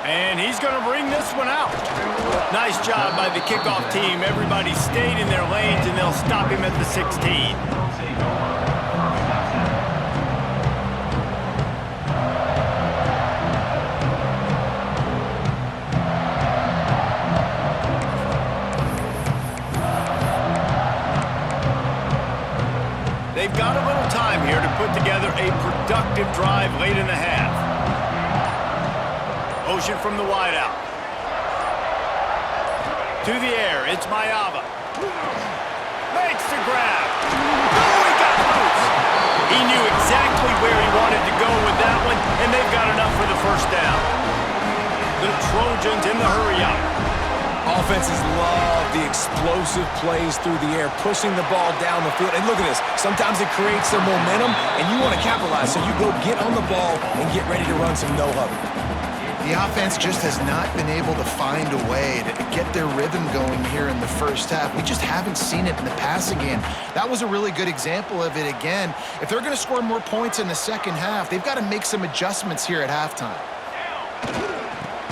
And he's going to bring this one out. Nice job by the kickoff team. Everybody stayed in their lanes, and they'll stop him at the 16. They've got a little time here to put together a productive drive late in the half. Motion from the wideout. To the air, it's Mayava. Makes the grab. Oh, he got loose. He knew exactly where he wanted to go with that one, and they've got enough for the first down. The Trojans in the hurry-up. Offenses love the explosive plays through the air, pushing the ball down the field. And look at this. Sometimes it creates some momentum, and you want to capitalize. So you go get on the ball and get ready to run some no-huddle. The offense just has not been able to find a way to get their rhythm going here in the first half. We just haven't seen it in the passing game. That was a really good example of it again. If they're going to score more points in the second half, they've got to make some adjustments here at halftime.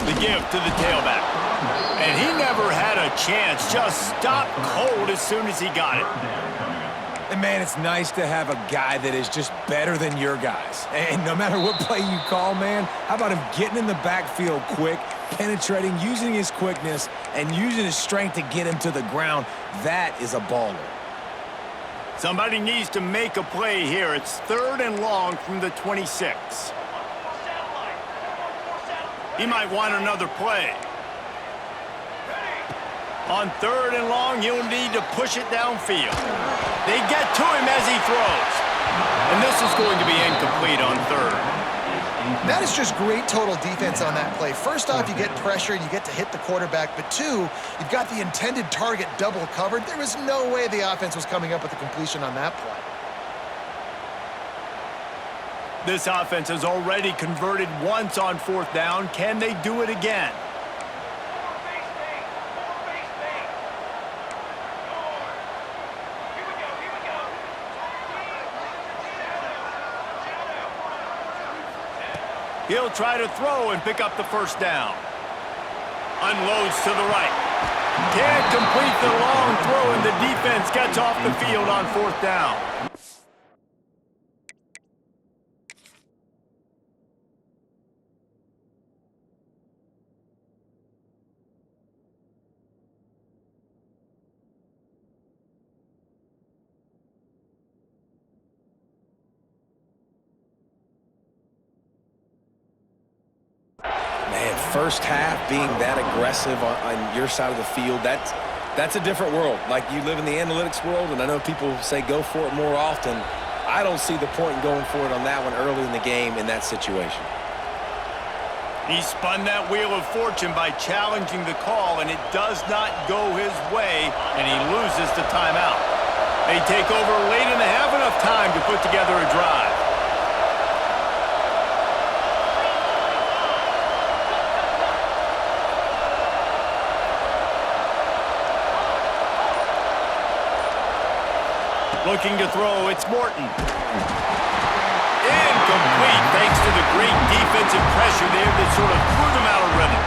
The give to the tailback. And he never had a chance. Just stopped cold as soon as he got it. And, man, it's nice to have a guy that is just better than your guys. And no matter what play you call, man, how about him getting in the backfield quick, penetrating, using his quickness, and using his strength to get him to the ground? That is a baller. Somebody needs to make a play here. It's 3rd and long from the 26. He might want another play. On 3rd and long, he'll need to push it downfield. They get to him as he throws. And this is going to be incomplete on 3rd. That is just great total defense on that play. First off, you get pressure and you get to hit the quarterback. But 2, you've got the intended target double covered. There was no way the offense was coming up with a completion on that play. This offense has already converted once on 4th down. Can they do it again? He'll try to throw and pick up the first down. Unloads to the right. Can't complete the long throw, and the defense gets off the field on 4th down. First half being that aggressive on your side of the field, that's a different world. Like, you live in the analytics world, and I know people say go for it more often. I don't see the point in going for it on that one early in the game in that situation. He spun that wheel of fortune by challenging the call, and it does not go his way, and he loses the timeout. They take over late, and they have enough time to put together a drive. Looking to throw, it's Morton. Incomplete, thanks to the great defensive pressure there that sort of threw them out of rhythm.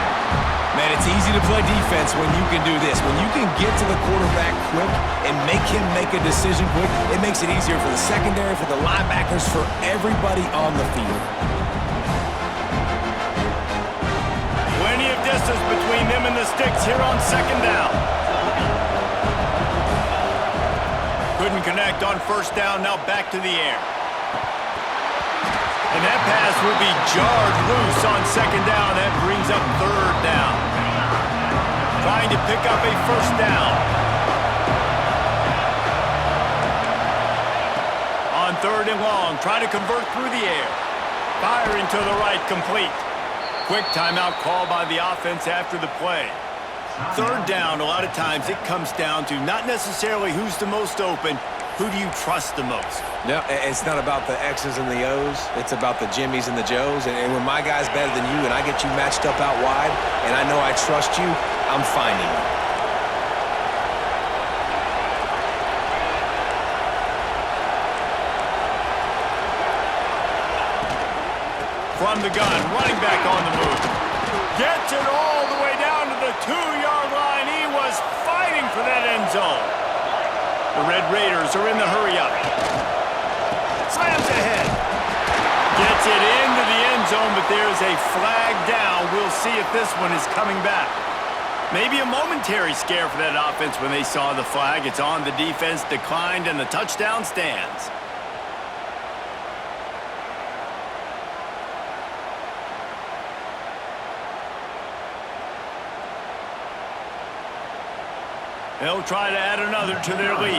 Man, it's easy to play defense when you can do this. When you can get to the quarterback quick and make him make a decision quick, it makes it easier for the secondary, for the linebackers, for everybody on the field. Plenty of distance between them and the sticks here on 2nd down. Couldn't connect on 1st down, now back to the air. And that pass will be jarred loose on 2nd down. That brings up 3rd down. Trying to pick up a 1st down. On 3rd and long, trying to convert through the air. Firing to the right, complete. Quick timeout call by the offense after the play. 3rd down, a lot of times it comes down to not necessarily who's the most open, who do you trust the most? No, it's not about the X's and the O's. It's about the Jimmys and the Joes. And when my guy's better than you and I get you matched up out wide and I know I trust you, I'm finding you. From the gun, running back on the move. Gets zone. The Red Raiders are in the hurry-up. Slams ahead. Gets it into the end zone, but there's a flag down. We'll see if this one is coming back. Maybe a momentary scare for that offense when they saw the flag. It's on, the defense declined, and the touchdown stands. They'll try to add another to their lead.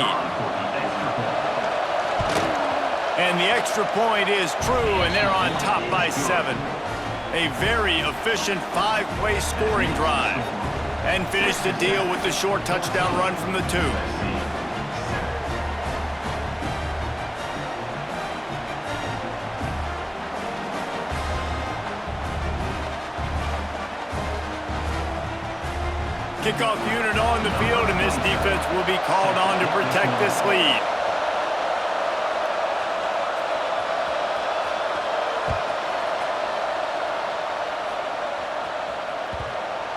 And the extra point is true, and they're on top by 7. A very efficient 5-play scoring drive. And finish the deal with the short touchdown run from the 2. Kickoff unit on the field, and this defense will be called on to protect this lead.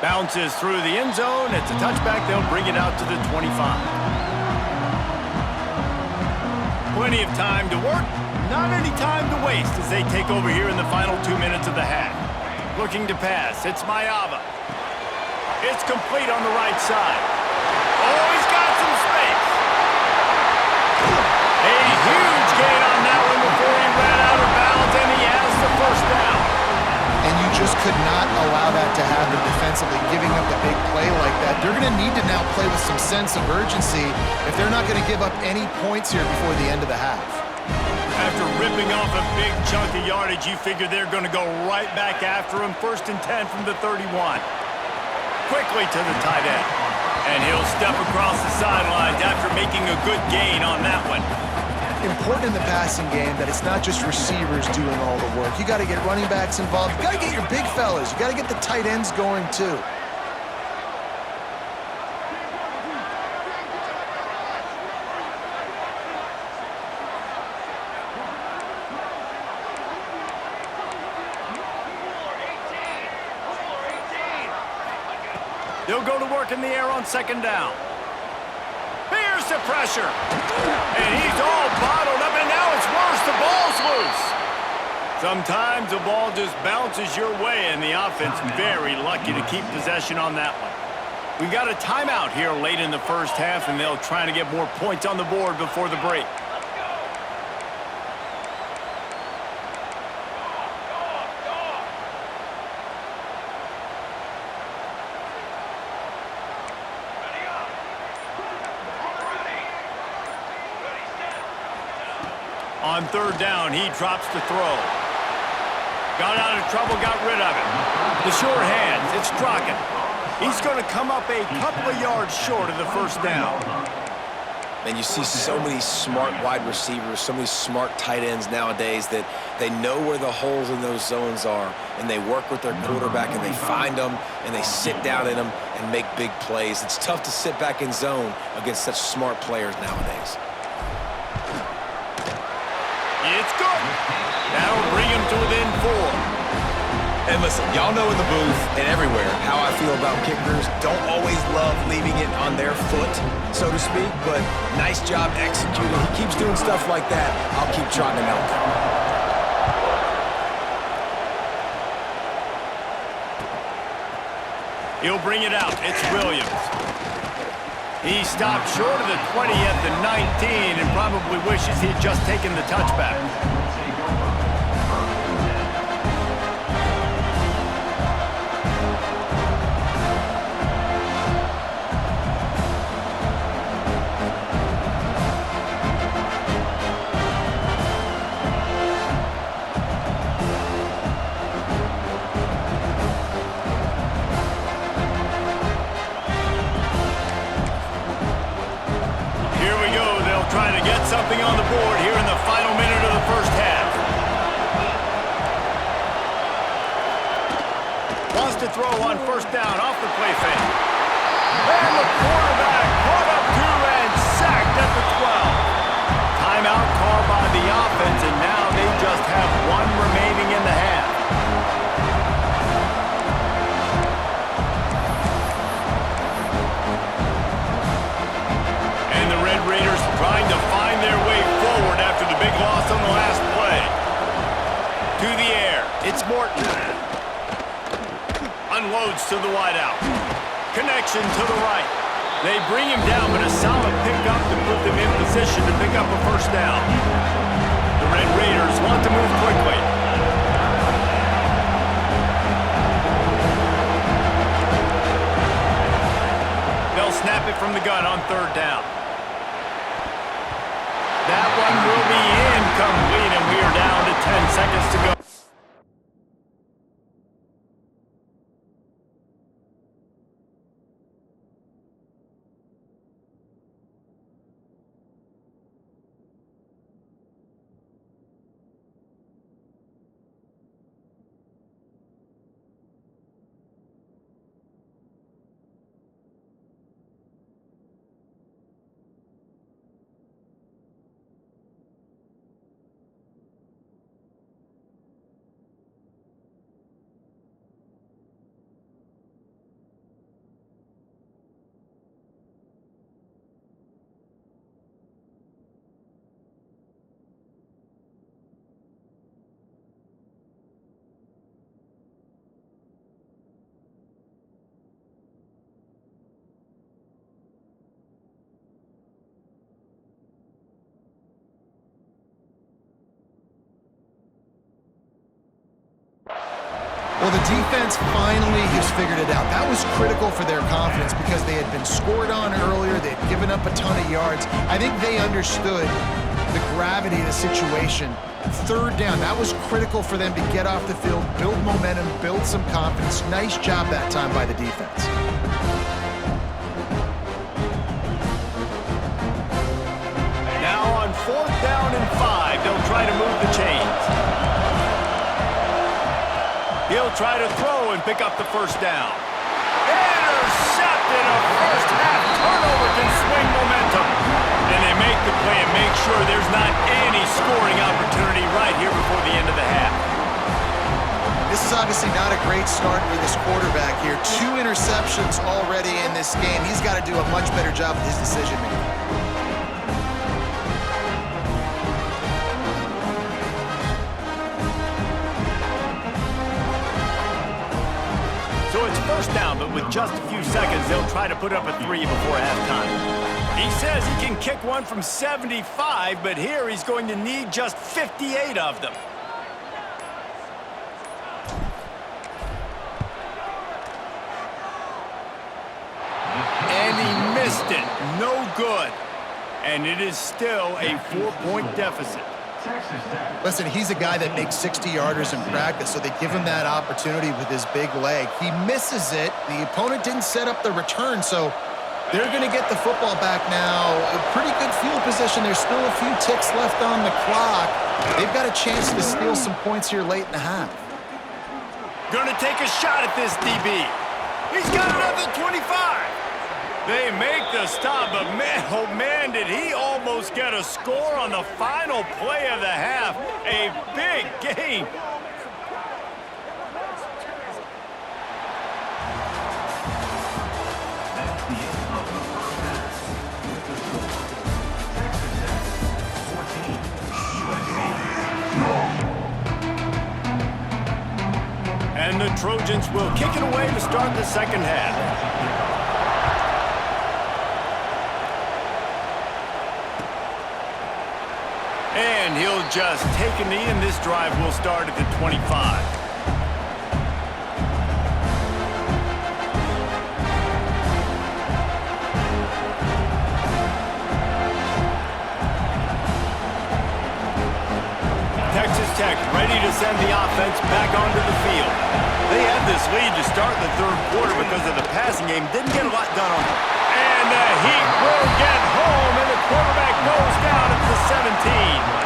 Bounces through the end zone. It's a touchback. They'll bring it out to the 25. Plenty of time to work. Not any time to waste as they take over here in the final 2 minutes of the half. Looking to pass. It's Mayava. It's complete on the right side. Oh, he's got some space. A huge gain on that one before he ran out of bounds, and he has the first down. And you just could not allow that to happen defensively, giving up a big play like that. They're going to need to now play with some sense of urgency if they're not going to give up any points here before the end of the half. After ripping off a big chunk of yardage, you figure they're going to go right back after him. 1st and 10 from the 31. Quickly to the tight end. And he'll step across the sidelines after making a good gain on that one. Important in the passing game that it's not just receivers doing all the work. You got to get running backs involved. You got to get your big fellas. You got to get the tight ends going too. They'll go to work in the air on 2nd down. Here's the pressure. And he's all bottled up, and now it's worse. The ball's loose. Sometimes the ball just bounces your way, and the offense very lucky to keep possession on that one. We've got a timeout here late in the first half, and they'll try to get more points on the board before the break. On 3rd down, he drops the throw. Got out of trouble, got rid of it. The short hands, it's Strachan. He's going to come up a couple of yards short of the 1st down. And you see so many smart wide receivers, so many smart tight ends nowadays that they know where the holes in those zones are, and they work with their quarterback, and they find them, and they sit down in them and make big plays. It's tough to sit back in zone against such smart players nowadays. It's good. That'll bring him to within 4. And listen, y'all know in the booth and everywhere how I feel about kickers. Don't always love leaving it on their foot, so to speak, but nice job executing. He keeps doing stuff like that. I'll keep trotting him out there. He'll bring it out. It's Williams. He stopped short of the 20 at the 19 and probably wishes he'd just taken the touchback. Trying to get something on the board here in the final minute of the first half. Wants to throw on 1st down off the play fake. And the quarterback caught up to and sacked at the 12. Timeout called by the offense, and now they just have 1 remaining in the half. unloads to the wideout. Connection to the right. They bring him down, but a solid pickup to put them in position to pick up a first down. The Red Raiders want to move quickly. They'll snap it from the gun on third down. That one will be incomplete, and we are down to 10 seconds to go. Well, the defense finally has figured it out. That was critical for their confidence because they had been scored on earlier. They had given up a ton of yards. I think they understood the gravity of the situation. Third down, that was critical for them to get off the field, build momentum, build some confidence. Nice job that time by the defense. Now on 4th down and 5, they'll try to move the chains. He'll try to throw and pick up the first down. Intercepted! A first-half turnover can swing momentum. And they make the play and make sure there's not any scoring opportunity right here before the end of the half. This is obviously not a great start for this quarterback here. 2 interceptions already in this game. He's got to do a much better job with his decision-making. So it's first down, but with just a few seconds, they'll try to put up a 3 before halftime. He says he can kick one from 75, but here he's going to need just 58 of them. And he missed it. No good. And it is still a 4-point deficit. Listen, he's a guy that makes 60-yarders in practice, so they give him that opportunity with his big leg. He misses it. The opponent didn't set up the return, so they're going to get the football back now. A pretty good field position. There's still a few ticks left on the clock. They've got a chance to steal some points here late in the half. Gonna take a shot at this DB. He's got another 25. They make the stop, but man, oh man, did he almost get a score on the final play of the half. A big game. And the Trojans will kick it away to start the second half. And he'll just take a knee, and this drive will start at the 25. Texas Tech ready to send the offense back onto the field. They had this lead to start the third quarter because of the passing game. Didn't get a lot done on it. And the Heat will get home, and the quarterback goes down at the 17.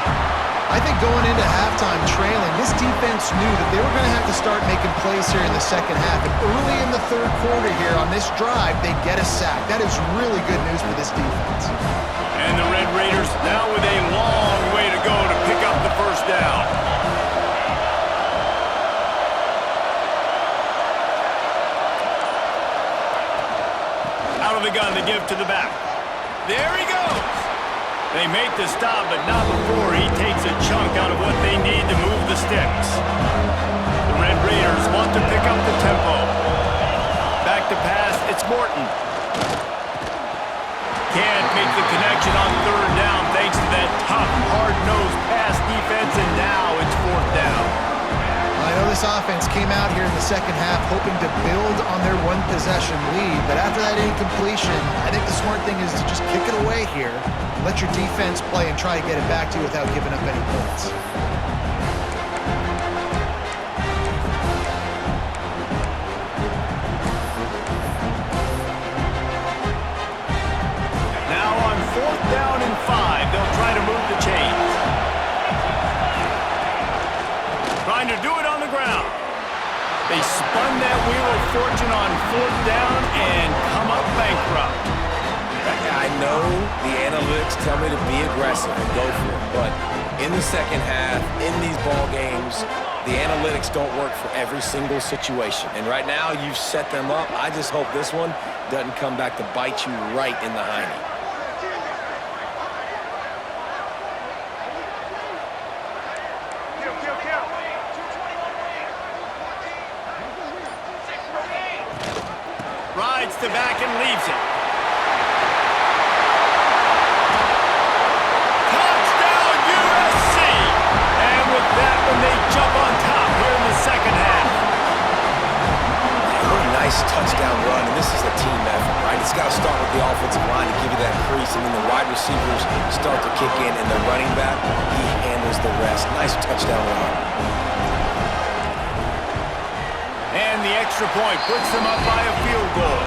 I think going into halftime trailing, this defense knew that they were going to have to start making plays here in the second half. And early in the third quarter here on this drive, they get a sack. That is really good news for this defense. And the Red Raiders now with a long way to go to pick up the first down. Out of the gun to give to the back. There he goes. They make the stop, but not before he takes a chunk out of what they need to move the sticks. The Red Raiders want to pick up the tempo. Morton. Can't make the connection on third down thanks to that tough, hard-nosed pass defense, and now it's fourth down. I know this offense came out here in the second half hoping to build on their one-possession lead, but after that incompletion, I think the smart thing is to just kick it away here, let your defense play and try to get it back to you without giving up any points. Now on fourth down and 5, they'll try to move the chains. Trying to do it on the ground. They spun that wheel of fortune on fourth down and come up bankrupt. I know the analytics tell me to be aggressive and go for it, but in the second half, in these ball games, the analytics don't work for every single situation. And right now, you've set them up. I just hope this one doesn't come back to bite you right in the hiney. Rides to back and leaves it. Touchdown, USC! And with that one, they jump on top here in the second half. What a nice touchdown run, and this is a team effort, right? It's got to start with the offensive line to give you that crease, and then the wide receivers start to kick in, and the running back, he handles the rest. Nice touchdown run. And the extra point puts them up by a field goal.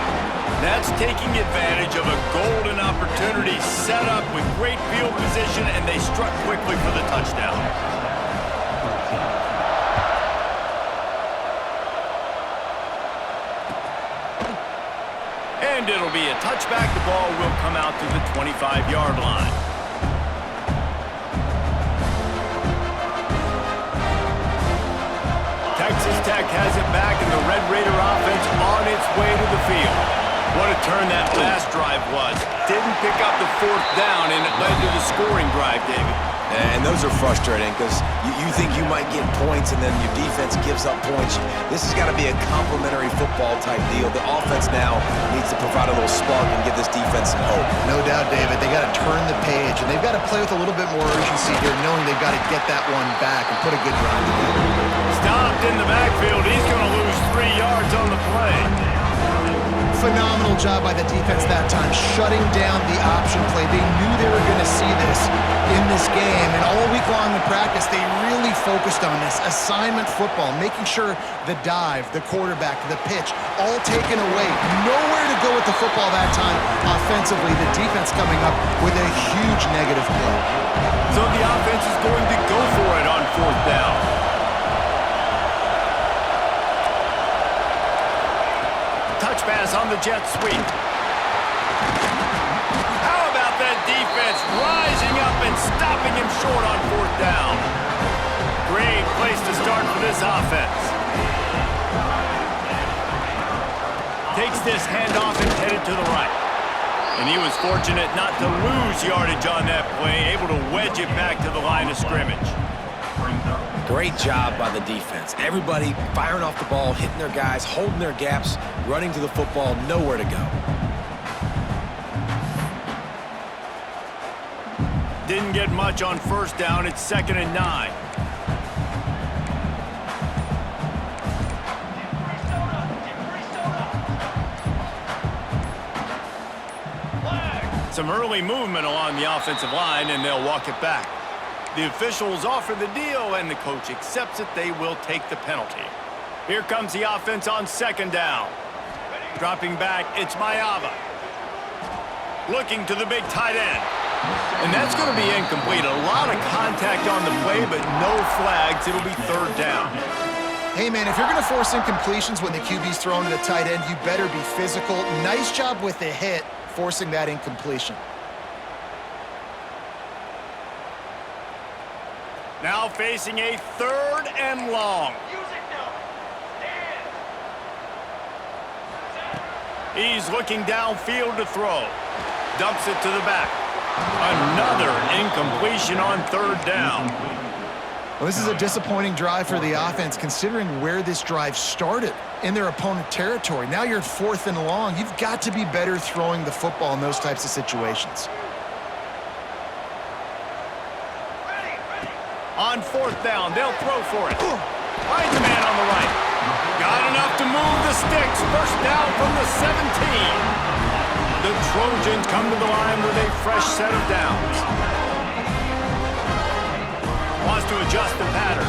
That's taking advantage of a golden opportunity set up with great field position, and they struck quickly for the touchdown. And it'll be a touchback. The ball will come out to the 25-yard line. Texas Tech has it back, and the Red Raider offense on its way to the field. What a turn that last drive was. Didn't pick up the fourth down, and it led to the scoring drive, David. And those are frustrating because you think you might get points and then your defense gives up points. This has got to be a complementary football type deal. The offense now needs to provide a little spark and give this defense some hope. No doubt, David. They got to turn the page, and they've got to play with a little bit more urgency here, knowing they've got to get that one back and put a good drive together. Stopped in the backfield. He's going to lose 3 yards on the play. Phenomenal job by the defense that time, shutting down the option play. They knew they were going to see this in this game, and all week long in practice, they really focused on this assignment football, making sure the dive, the quarterback, the pitch, all taken away. Nowhere to go with the football that time offensively. The defense coming up with a huge negative play. So the offense is going to go for it on fourth down. Touch pass on the jet sweep. How about that defense rising up and stopping him short on fourth down? Great place to start for this offense. Takes this handoff and headed to the right. And he was fortunate not to lose yardage on that play, able to wedge it back to the line of scrimmage. Great job by the defense. Everybody firing off the ball, hitting their guys, holding their gaps, running to the football, nowhere to go. Didn't get much on first down. It's 2nd and 9. Some early movement along the offensive line, and they'll walk it back. The officials offer the deal, and the coach accepts it. They will take the penalty. Here comes the offense on 2nd down. Dropping back, it's Mayava. Looking to the big tight end. And that's going to be incomplete. A lot of contact on the play, but no flags. It'll be 3rd down. Hey, man, if you're going to force incompletions when the QB's throwing to the tight end, you better be physical. Nice job with the hit, forcing that incompletion. Now facing a 3rd and long. He's looking downfield to throw. Dumps it to the back. Another incompletion on 3rd down. Well, this is a disappointing drive for the offense considering where this drive started in their opponent territory. Now you're at 4th and long. You've got to be better throwing the football in those types of situations. On 4th down, they'll throw for it. Finds the man on the right. Got enough to move the sticks. First down from the 17. The Trojans come to the line with a fresh set of downs. Wants to adjust the pattern.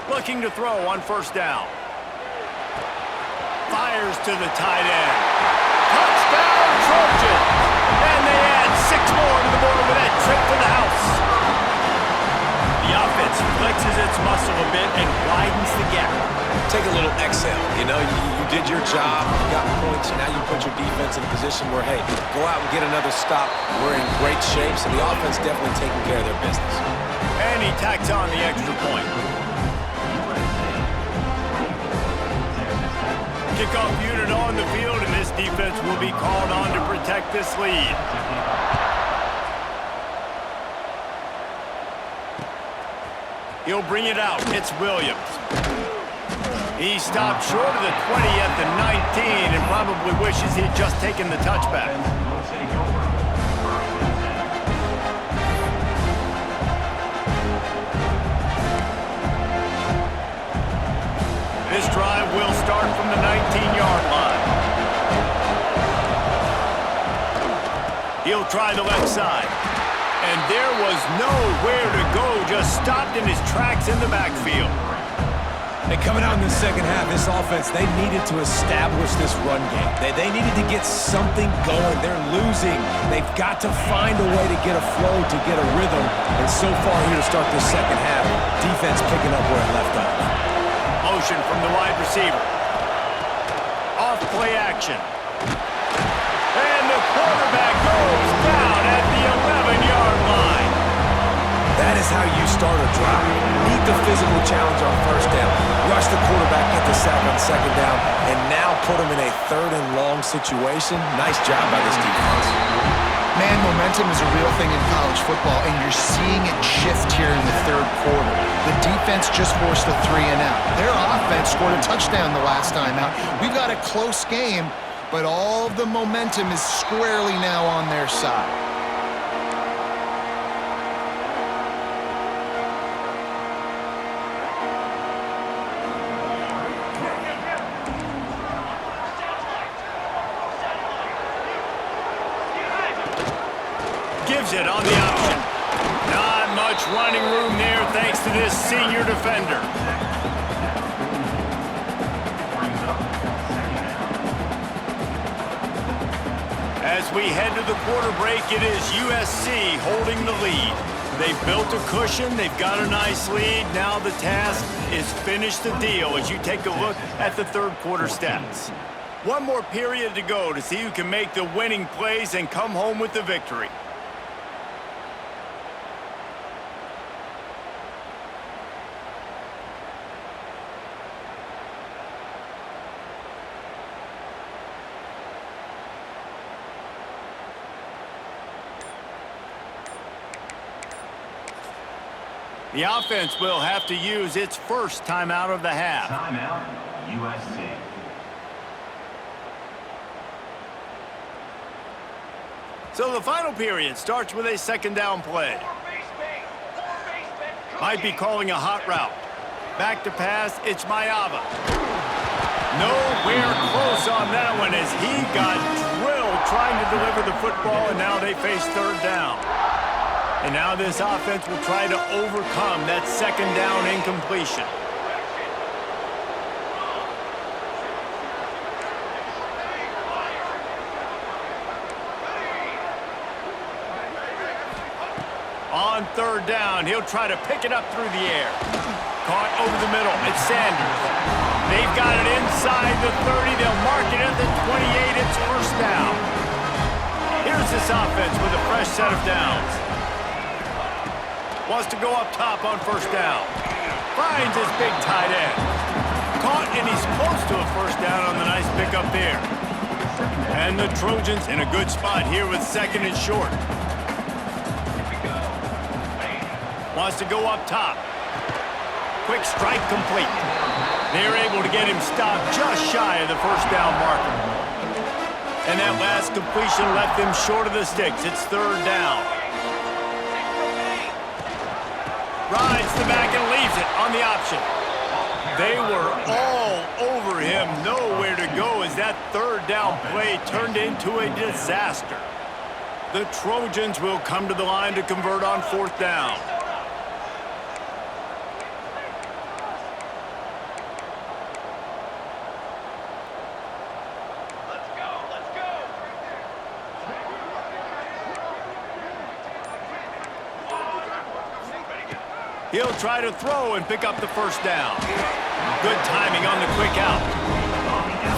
Looking to throw on 1st down. Fires to the tight end. Touchdown, Trojans! And they add 6 more to the board with that trip to the house. The offense flexes its muscle a bit and widens the gap. Take a little exhale. You know, you did your job, you got points, now you put your defense in a position where, hey, go out and get another stop. We're in great shape, so the offense definitely taking care of their business. And he tacks on the extra point. Kickoff unit on the field, and this defense will be called on to protect this lead. He'll bring it out. It's Williams. He stopped short of the 20 at the 19 and probably wishes he'd just taken the touchback. This drive will start from the 19-yard line. He'll try the left side. And there was nowhere to go, just stopped in his tracks in the backfield. And coming out in the second half, this offense, they needed to establish this run game. They needed to get something going. They're losing. They've got to find a way to get a flow, to get a rhythm. And so far here to start the second half, defense picking up where it left off. Motion from the wide receiver. Off play action. And the quarterback goes down at the 11-yard line. That is how you start a drive. Meet the physical challenge on 1st down. Rush the quarterback, get the sack on 2nd down, and now put him in a 3rd and long situation. Nice job by this defense. Man, momentum is a real thing in college football, and you're seeing it shift here in the 3rd quarter. The defense just forced a 3 and out. Their offense scored a touchdown the last time out. We've got a close game, but all of the momentum is squarely now on their side. Gives it on the option. Not much running room there thanks to this senior defender. As we head to the quarter break, it is USC holding the lead. They've built a cushion. They've got a nice lead. Now the task is finish the deal as you take a look at the 3rd quarter stats. One more period to go to see who can make the winning plays and come home with the victory. The offense will have to use its first timeout of the half. Timeout, USC. So the final period starts with a 2nd down play. Might be calling a hot route. Back to pass, it's Mayava. Nowhere close on that one as he got drilled trying to deliver the football, and now they face 3rd down. And now this offense will try to overcome that 2nd down incompletion. On 3rd down, he'll try to pick it up through the air. Caught over the middle, it's Sanders. They've got it inside the 30, they'll mark it at the 28, it's 1st down. Here's this offense with a fresh set of downs. Wants to go up top on first down. Finds his big tight end. Caught, and he's close to a first down on the nice pickup there. And the Trojans in a good spot here with second and short. Wants to go up top. Quick strike complete. They're able to get him stopped just shy of the first down marker. And that last completion left them short of the sticks. It's third down. Rides the back and leaves it on the option. They were all over him, nowhere to go as that third down play turned into a disaster. The Trojans will come to the line to convert on fourth down. He'll try to throw and pick up the first down. Good timing on the quick out.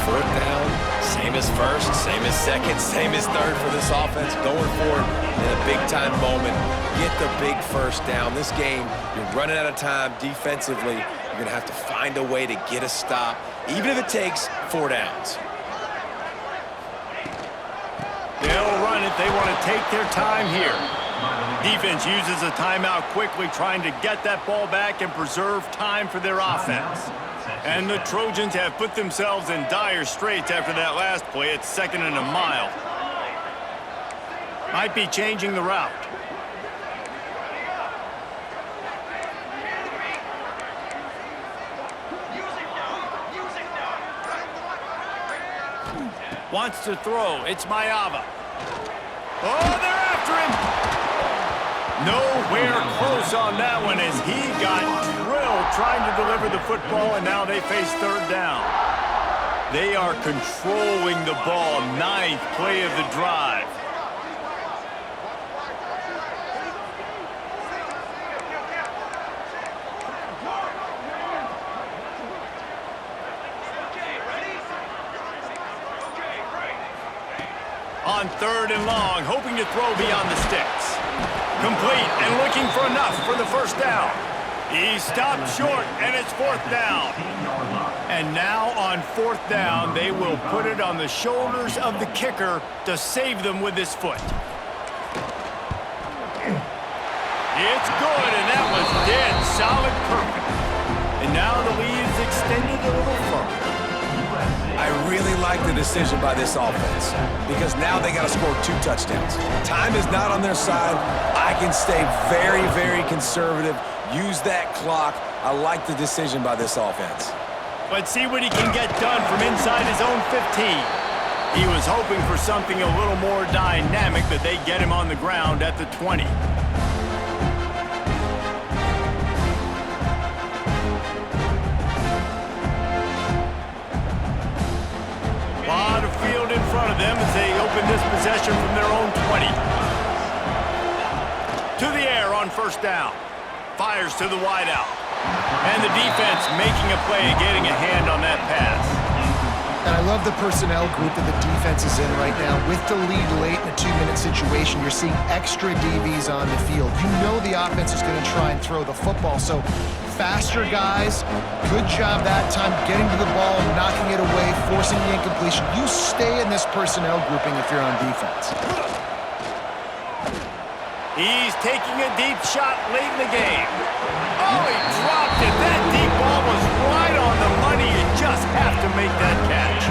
Fourth down, same as first, same as second, same as third for this offense. Going for it in a big-time moment. Get the big first down. This game, you're running out of time defensively. You're going to have to find a way to get a stop, even if it takes 4 downs. They'll run it. They want to take their time here. Defense uses a timeout quickly, trying to get that ball back and preserve time for their offense. And the Trojans have put themselves in dire straits after that last play. It's second and a mile. Might be changing the route. Wants to throw. It's Mayava. Oh, they're after him. Nowhere close on that one as he got drilled trying to deliver the football, and now they face third down. They are controlling the ball. 9th play of the drive. On third and long, hoping to throw beyond the sticks. Complete and looking for enough for the first down. He stopped short, and it's fourth down. And now on fourth down, they will put it on the shoulders of the kicker to save them with his foot. It's good, and that was dead solid perfect. And now the lead is extended a little further. I really like the decision by this offense because now they got to score 2 touchdowns. Time is not on their side. I can stay very, very conservative, use that clock. I like the decision by this offense. But see what he can get done from inside his own 15. He was hoping for something a little more dynamic, but they get him on the ground at the 20. Lot of field in front of them as they open this possession from their own 20. To the air on first down. Fires to the wideout. And the defense making a play, getting a hand on that pass. And I love the personnel group that the defense is in right now. With the lead late in a 2-minute situation, you're seeing extra DBs on the field. You know the offense is going to try and throw the football. So faster guys, good job that time getting to the ball, knocking it away, forcing the incompletion. You stay in this personnel grouping if you're on defense. He's taking a deep shot late in the game. Oh, he dropped it. That deep ball was right on the money. You just have to make that catch.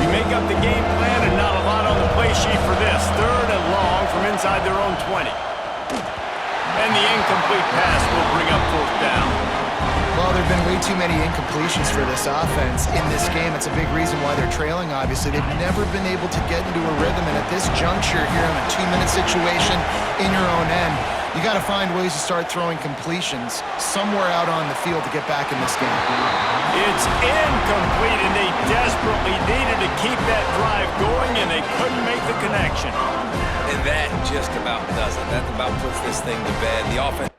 You make up the game plan and not a lot on the play sheet for this. Third and long from inside their own 20. And the incomplete pass will bring up fourth down. Well, there have been way too many incompletions for this offense in this game. It's a big reason why they're trailing, obviously. They've never been able to get into a rhythm, and at this juncture here in a 2-minute situation in your own end, you got to find ways to start throwing completions somewhere out on the field to get back in this game. It's incomplete, and they desperately needed to keep that drive going, and they couldn't make the connection. And that just about does it. That about puts this thing to bed. The offense